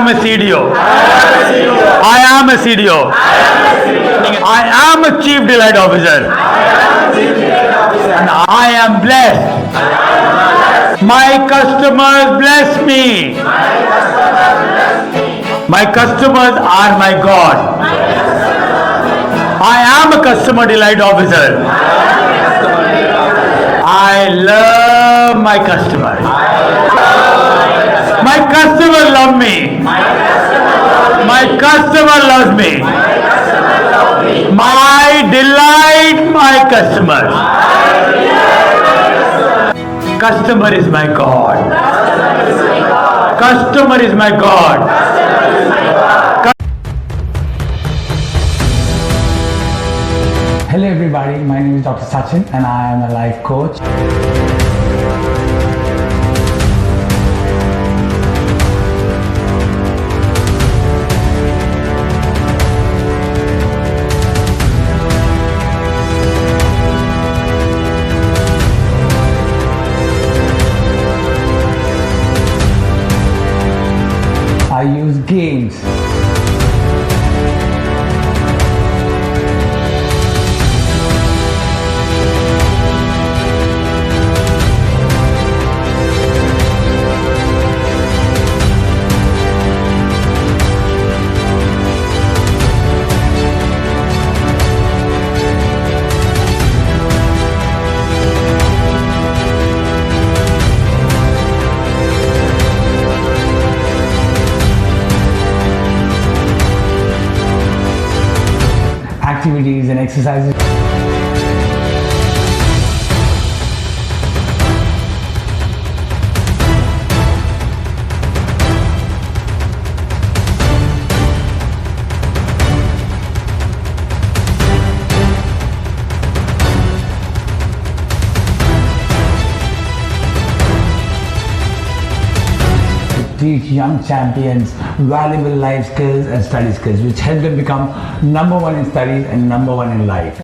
am a C.D.O. I am a C.D.O. I am a Chief Delight Officer. And I am blessed. My customers bless me. My customers are my God. I am a Customer Delight Officer. I love my customers. My customer love me. My customer loves me. I delight my customers. Customer is my God. Customer is my God. Hello everybody, my name is Dr. Sachin and I am a life coach. I use games. Activities and exercises. Teach young champions valuable life skills and study skills which help them become number one in studies and number one in life.